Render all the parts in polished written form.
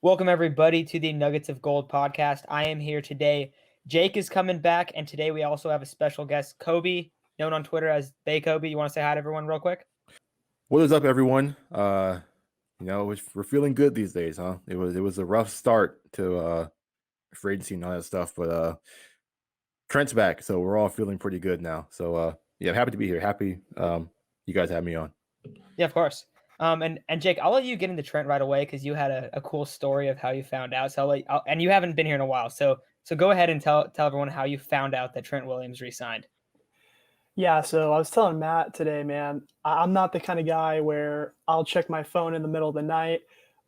Welcome, everybody, to the Nuggets of Gold podcast. I am here today. Jake is coming back, and today we also have a special guest, Kobe, known on Twitter as Bay Kobe. You want to say hi to everyone real quick? What is up, everyone? We're feeling good these days, huh? It was a rough start to free agency and all that stuff, but Trent's back, so we're all feeling pretty good now. So yeah, happy to be here. Happy you guys have me on. Yeah, of course. And Jake, I'll let you get into Trent right away because you had a cool story of how you found out. So and you haven't been here in a while, so go ahead and tell everyone how you found out that Trent Williams resigned. Yeah, so I was telling Matt today, man, I'm not the kind of guy where I'll check my phone in the middle of the night.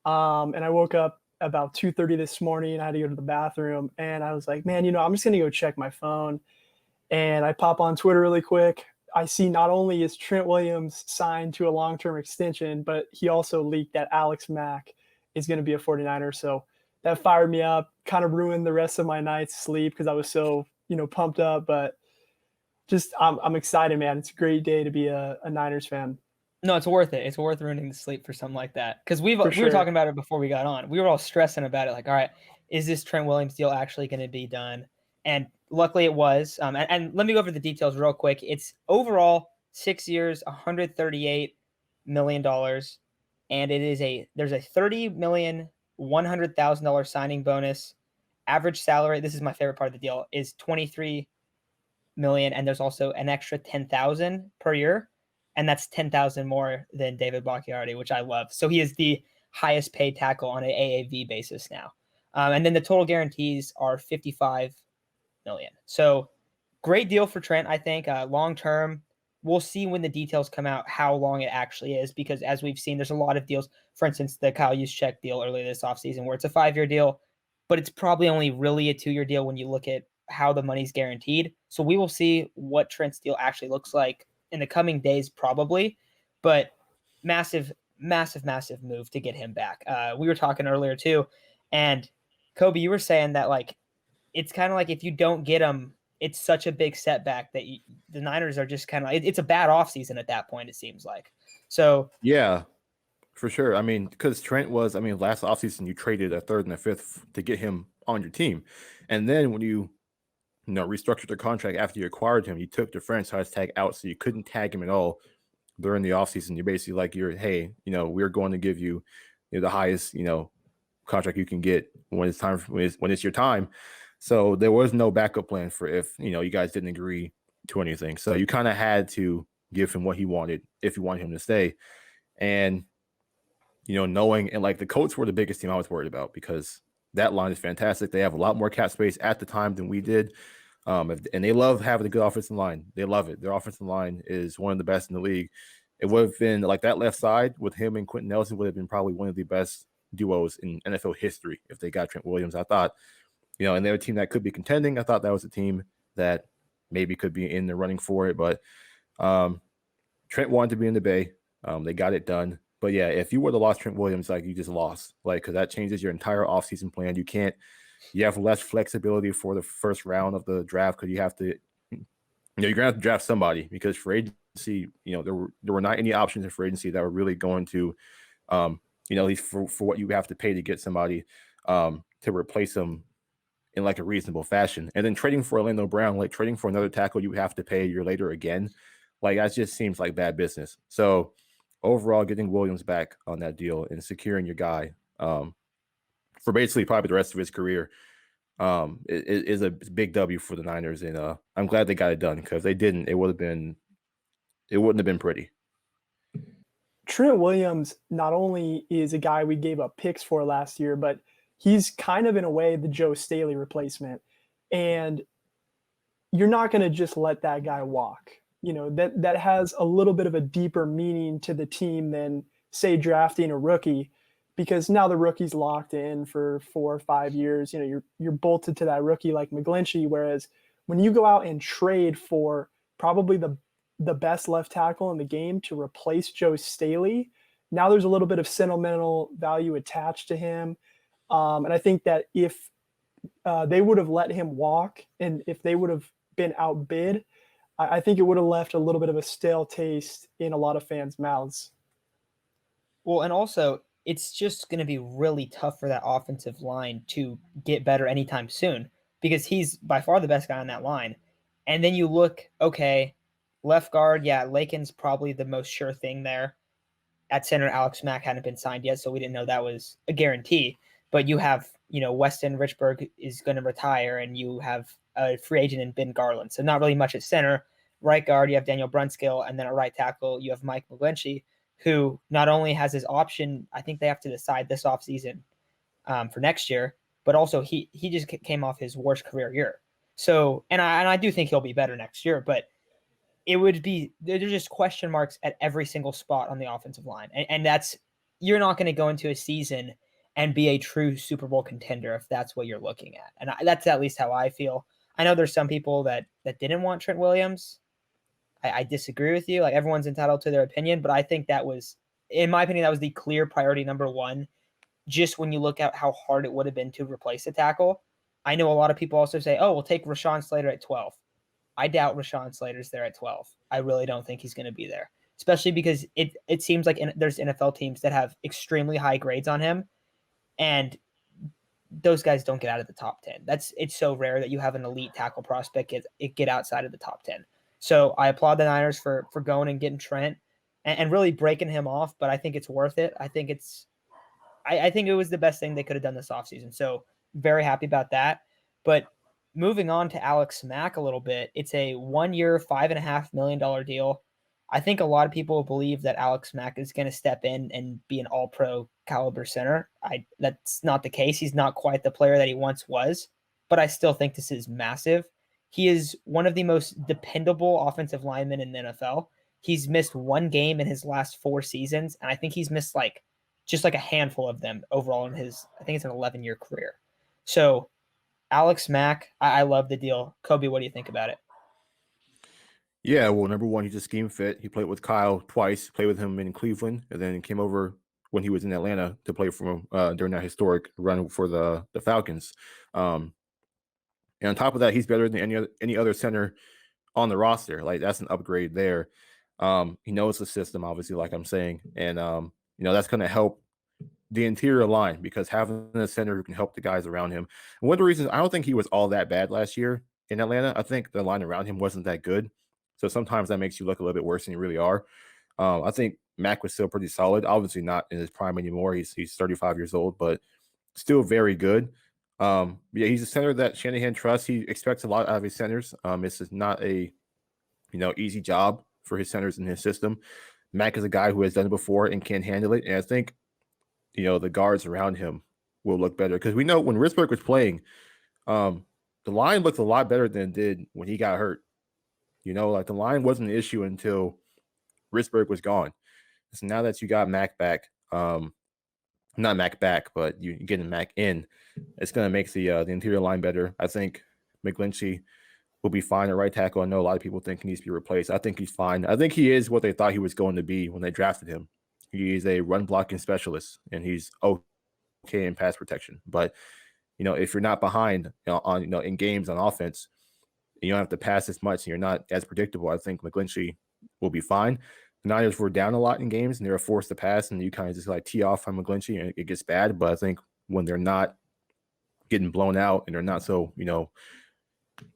And I woke up about 2:30 this morning. I had to go to the bathroom, and I was like, man, I'm just gonna go check my phone. And I pop on Twitter really quick. I see not only is Trent Williams signed to a long-term extension, but he also leaked that Alex Mack is going to be a 49er. So that fired me up, kind of ruined the rest of my night's sleep because I was so, pumped up. But just I'm excited, man. It's a great day to be a Niners fan. No, it's worth it. It's worth ruining the sleep for something like that. Because we were sure. talking about it before we got on. We were all stressing about it. Like, all right, is this Trent Williams deal actually going to be done? And luckily it was. And let me go over the details real quick. It's overall 6 years, $138 million. And there's a $30,100,000 signing bonus. Average salary, this is my favorite part of the deal, is $23 million. And there's also an extra $10,000 per year. And that's $10,000 more than David Bakhtiari, which I love. So he is the highest paid tackle on an AAV basis now. And then the total guarantees are $55 million. So great deal for Trent, I think. Long term, we'll see when the details come out how long it actually is, because as we've seen, there's a lot of deals. For instance, the Kyle Juszczyk deal earlier this offseason, where it's a 5-year deal, but it's probably only really a 2-year deal when you look at how the money's guaranteed. So we will see what Trent's deal actually looks like in the coming days, probably, but massive move to get him back. We were talking earlier too, and Kobe, you were saying that like it's kind of like if you don't get him, it's such a big setback that the Niners are just kind of it's a bad offseason at that point, it seems like. So Yeah, for sure. I mean, because Trent was, last offseason you traded a third and a fifth to get him on your team, and then when you restructured the contract after you acquired him, you took the franchise tag out, so you couldn't tag him at all during the offseason. You're basically like, we're going to give you, the highest, contract you can get when it's time when it's your time. So there was no backup plan for if, you guys didn't agree to anything. So you kind of had to give him what he wanted if you wanted him to stay. And, knowing, and like the Colts were the biggest team I was worried about because that line is fantastic. They have a lot more cap space at the time than we did. And they love having a good offensive line. They love it. Their offensive line is one of the best in the league. It would have been like that left side with him and Quentin Nelson would have been probably one of the best duos in NFL history if they got Trent Williams. I thought, and they're a team that could be contending. I thought that was a team that maybe could be in the running for it. But Trent wanted to be in the Bay. They got it done. But yeah, if you would have lost Trent Williams, like you just lost, like, because that changes your entire offseason plan. You have less flexibility for the first round of the draft because you have to, you're going to have to draft somebody because for agency, there were not any options in free agency that were really going to, at least for what you have to pay to get somebody to replace them in like a reasonable fashion. And then trading for Orlando Brown, like trading for another tackle you have to pay a year later again, like that just seems like bad business. So overall, getting Williams back on that deal and securing your guy for basically probably the rest of his career is a big W for the Niners. And I'm glad they got it done because they didn't, it wouldn't have been pretty. Trent Williams not only is a guy we gave up picks for last year, but he's kind of in a way the Joe Staley replacement. And you're not going to just let that guy walk. That has a little bit of a deeper meaning to the team than, say, drafting a rookie, because now the rookie's locked in for 4 or 5 years. You're bolted to that rookie like McGlinchey, whereas when you go out and trade for probably the best left tackle in the game to replace Joe Staley, now there's a little bit of sentimental value attached to him. And I think that if they would have let him walk and if they would have been outbid, I think it would have left a little bit of a stale taste in a lot of fans' mouths. Well, and also it's just going to be really tough for that offensive line to get better anytime soon because he's by far the best guy on that line. And then you look, okay, left guard, yeah, Lakin's probably the most sure thing there. At center, Alex Mack hadn't been signed yet, so we didn't know that was a guarantee. But you have, Weston Richburg is going to retire, and you have a free agent in Ben Garland. So not really much at center. Right guard, you have Daniel Brunskill, and then at right tackle, you have Mike McGlinchey, who not only has his option, I think they have to decide this offseason for next year, but also he just came off his worst career year. So, and I do think he'll be better next year, but there's just question marks at every single spot on the offensive line. And that's, you're not going to go into a season and be a true Super Bowl contender if that's what you're looking at. And that's at least how I feel. I know there's some people that didn't want Trent Williams. I disagree with you. Like, everyone's entitled to their opinion, but I think that was, in my opinion, that was the clear priority number one. Just when you look at how hard it would have been to replace a tackle. I know a lot of people also say, oh, we'll take Rashawn Slater at 12. I doubt Rashawn Slater's there at 12. I really don't think he's going to be there, especially because it seems like there's NFL teams that have extremely high grades on him, and those guys don't get out of the top 10. It's so rare that you have an elite tackle prospect get outside of the top 10. So I applaud the Niners for going and getting Trent and really breaking him off, but I think it's worth it. I think it was the best thing they could have done this offseason. So very happy about that. But moving on to Alex Mack a little bit, it's a 1 year, $5.5 million deal. I think a lot of people believe that Alex Mack is going to step in and be an all-pro caliber center. That's not the case. He's not quite the player that he once was, but I still think this is massive. He is one of the most dependable offensive linemen in the NFL. He's missed one game in his last 4 seasons, and I think he's missed just a handful of them overall in his, I think it's an 11-year career. So Alex Mack, I love the deal. Kobe, what do you think about it? Yeah, well, number one, he's a scheme fit. He played with Kyle twice, played with him in Cleveland, and then came over when he was in Atlanta to play for him during that historic run for the Falcons. And on top of that, he's better than any other center on the roster. Like, that's an upgrade there. He knows the system, obviously, like I'm saying, and that's going to help the interior line because having a center who can help the guys around him. And one of the reasons I don't think he was all that bad last year in Atlanta, I think the line around him wasn't that good. So sometimes that makes you look a little bit worse than you really are. I think Mack was still pretty solid. Obviously not in his prime anymore. He's 35 years old, but still very good. Yeah, he's a center that Shanahan trusts. He expects a lot out of his centers. This is not a easy job for his centers in his system. Mack is a guy who has done it before and can handle it. And I think the guards around him will look better because we know when Risberg was playing, the line looked a lot better than it did when he got hurt. The line wasn't an issue until Risberg was gone. So now that you got Mack back, not Mack back, but you getting Mack in, it's going to make the interior line better. I think McGlinchey will be fine at right tackle. I know a lot of people think he needs to be replaced. I think he's fine. I think he is what they thought he was going to be when they drafted him. He's a run blocking specialist, and he's okay in pass protection. But if you're not behind in games on offense, you don't have to pass as much, and you're not as predictable. I think McGlinchey will be fine. The Niners were down a lot in games, and they were forced to pass, and you kind of just tee off on McGlinchey, and it gets bad. But I think when they're not getting blown out and they're not so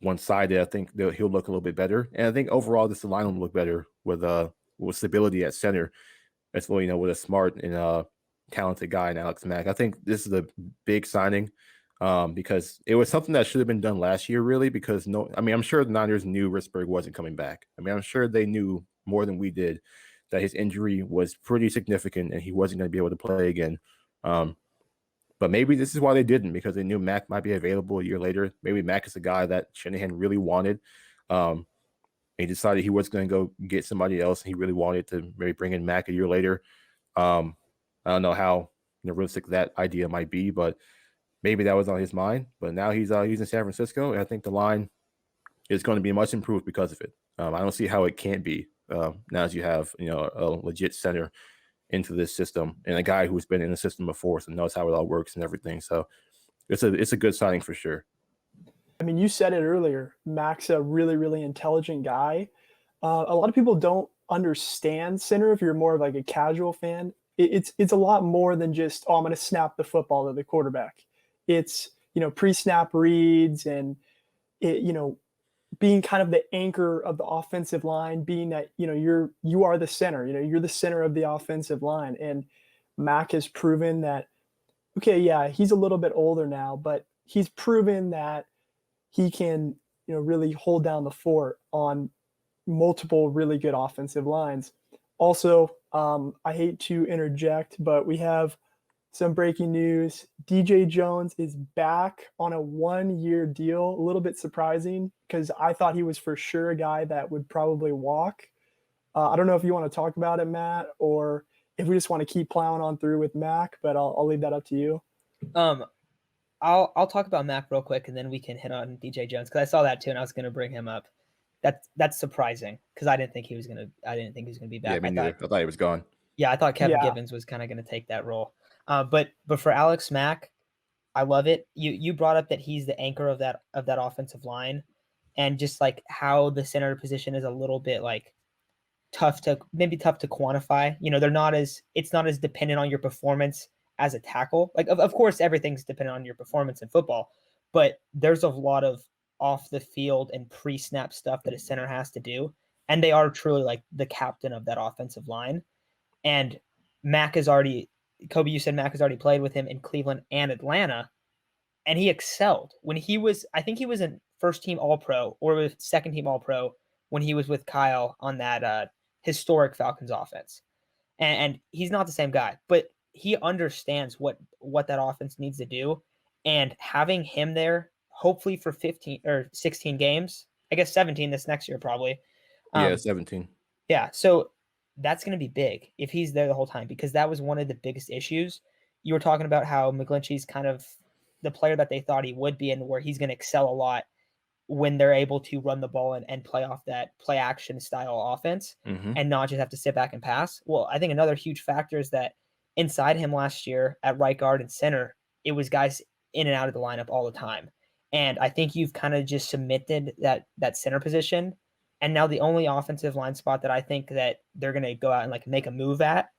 one-sided, I think he'll look a little bit better. And I think overall, this line will look better with stability at center. As well, with a smart and talented guy in Alex Mack. I think this is a big signing because it was something that should have been done last year, really, because I'm sure the Niners knew Risberg wasn't coming back. I'm sure they knew more than we did that his injury was pretty significant and he wasn't going to be able to play again. But maybe this is why they didn't, because they knew Mack might be available a year later. Maybe Mack is the guy that Shanahan really wanted. He decided he was going to go get somebody else. And he really wanted to maybe bring in Mack a year later. I don't know how realistic that idea might be, but maybe that was on his mind. But now he's in San Francisco, and I think the line is going to be much improved because of it. I don't see how it can't be now as you have a legit center into this system and a guy who's been in the system before, so knows how it all works and everything. So it's a good signing for sure. You said it earlier. Mack's a really, really intelligent guy. A lot of people don't understand center if you're more of a casual fan. it's a lot more than just, oh, I'm going to snap the football to the quarterback. It's, pre-snap reads and being kind of the anchor of the offensive line, being that, you are the center, you're the center of the offensive line. And Mack has proven that, okay, yeah, he's a little bit older now, but he's proven that he can, really hold down the fort on multiple really good offensive lines. Also, I hate to interject, but we have some breaking news. DJ Jones is back on a 1-year deal. A little bit surprising because I thought he was for sure a guy that would probably walk. I don't know if you want to talk about it, Matt, or if we just want to keep plowing on through with Mack, but I'll leave that up to you. I'll talk about Mack real quick, and then we can hit on DJ Jones because I saw that too, and I was going to bring him up. That's surprising because I didn't think he was gonna be back. Yeah, me neither. I thought he was gone. Yeah, I thought Kevin Givens was kind of going to take that role. But for Alex Mack, I love it. You brought up that he's the anchor of that offensive line, and just like how the center position is a little bit like tough to quantify. It's not as dependent on your performance as a tackle. Like of course everything's dependent on your performance in football, but there's a lot of off the field and pre-snap stuff that a center has to do, and they are truly like the captain of that offensive line. And Kobe, you said Mack has already played with him in Cleveland and Atlanta, and he excelled when I think he was a first team All-Pro or with second team All-Pro when he was with Kyle on that historic Falcons offense. And he's not the same guy, but he understands what that offense needs to do, and having him there, hopefully for 15 or 16 games, I guess 17 this next year probably. 17. Yeah, so that's going to be big if he's there the whole time, because that was one of the biggest issues. You were talking about how McGlinchey's kind of the player that they thought he would be, and where he's going to excel a lot when they're able to run the ball and play off that play action style offense and not just have to sit back and pass. Well, I think another huge factor is that inside him last year at right guard and center, it was guys in and out of the lineup all the time. And I think you've kind of just cemented that center position. And now the only offensive line spot that I think that they're going to go out and like make a move at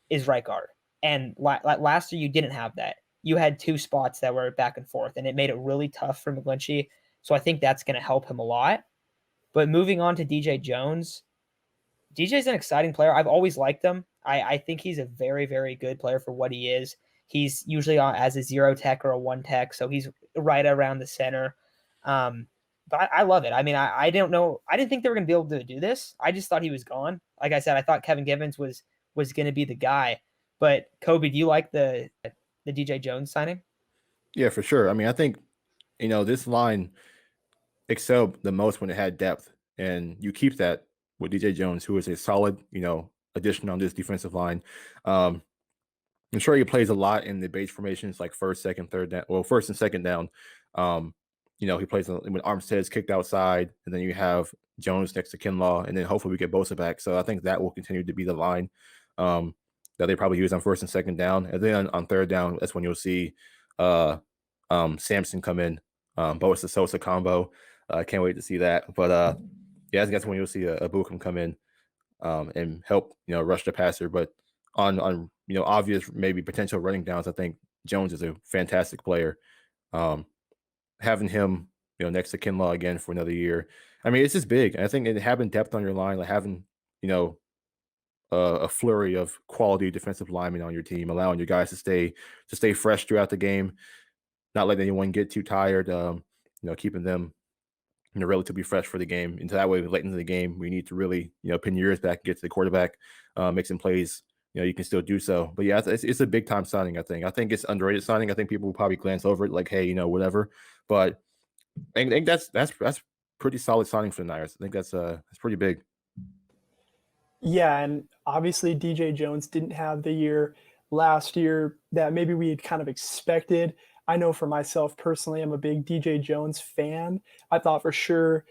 is right guard. And last year you didn't have that. You had two spots that were back and forth, and it made it really tough for McGlinchey. So I think that's going to help him a lot. But moving on to DJ Jones, DJ's an exciting player. I've always liked him. I think he's a very, very good player for what he is. He's usually as a 0 tech or a 1 tech, so he's right around the center. But I love it. I mean, I don't know. I didn't think they were going to be able to do this. I just thought he was gone. Like I said, I thought Kevin Givens was going to be the guy. But Kobe, do you like the DJ Jones signing? Yeah, for sure. I mean, I think, this line excelled the most when it had depth, and you keep that with DJ Jones, who is a solid, addition on this defensive line. I'm sure he plays a lot in the base formations, like first, second, third down. Well, first and second down. He plays when Armstead's kicked outside, and then you have Jones next to Kinlaw, and then hopefully we get Bosa back. So I think that will continue to be the line that they probably use on first and second down. And then on third down, that's when you'll see Sampson come in, Bosa Sosa combo. I can't wait to see that. But I think that's when you'll see a Bukum come in and help, rush the passer. But on obvious maybe potential running downs, I think Jones is a fantastic player. Having him, next to Kinlaw again for another year. I mean, it's just big. I think having depth on your line, like having, a flurry of quality defensive linemen on your team, allowing your guys to stay fresh throughout the game, not letting anyone get too tired, keeping them, relatively fresh for the game. And that way, late into the game, we need to really, pin your ears back, get to the quarterback, make some plays. You can still do so. But yeah, it's a big time signing. I think it's underrated signing. I think people will probably glance over it like, hey, whatever. But I think that's pretty solid signing for the Niners. I think that's pretty big. Yeah, and obviously DJ Jones didn't have the year last year that maybe we had kind of expected. I know for myself personally, I'm a big DJ Jones fan. I thought for sure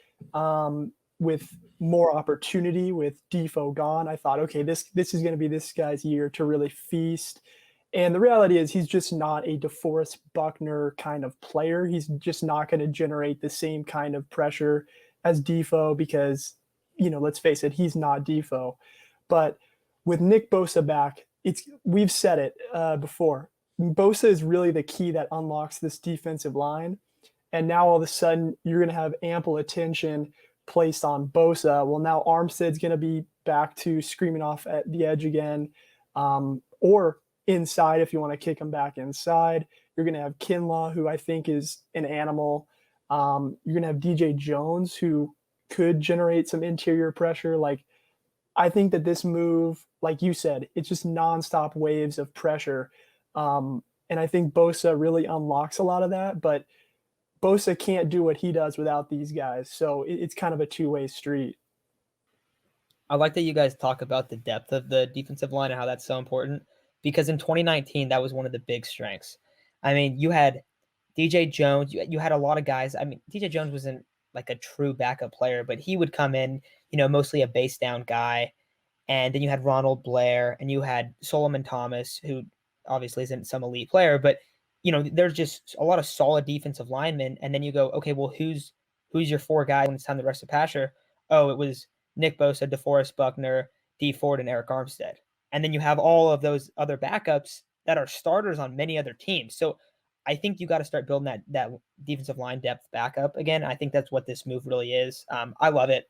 with more opportunity with Defoe gone, I thought, okay, this is going to be this guy's year to really feast. And the reality is he's just not a DeForest Buckner kind of player. He's just not going to generate the same kind of pressure as Defoe because, let's face it, he's not Defoe. But with Nick Bosa back, we've said it before. Bosa is really the key that unlocks this defensive line. And now all of a sudden you're going to have ample attention placed on Bosa. Well, now Armstead's going to be back to screaming off at the edge again, or inside if you want to kick him back inside. You're going to have Kinlaw, who I think is an animal. You're going to have DJ Jones, who could generate some interior pressure. Like, I think that this move, like you said, it's just nonstop waves of pressure. And I think Bosa really unlocks a lot of that, but Bosa can't do what he does without these guys. So it's kind of a two-way street. I like that you guys talk about the depth of the defensive line and how that's so important, because in 2019, that was one of the big strengths. I mean, you had DJ Jones, you had a lot of guys. I mean, DJ Jones wasn't like a true backup player, but he would come in, mostly a base down guy. And then you had Ronald Blair and you had Solomon Thomas, who obviously isn't some elite player, but there's just a lot of solid defensive linemen. And then you go, okay, well, who's your four guys when it's time to rest of Pasher? Oh, it was Nick Bosa, DeForest Buckner, D Ford, and Eric Armstead. And then you have all of those other backups that are starters on many other teams. So I think you got to start building that defensive line depth back up again. I think that's what this move really is. I love it.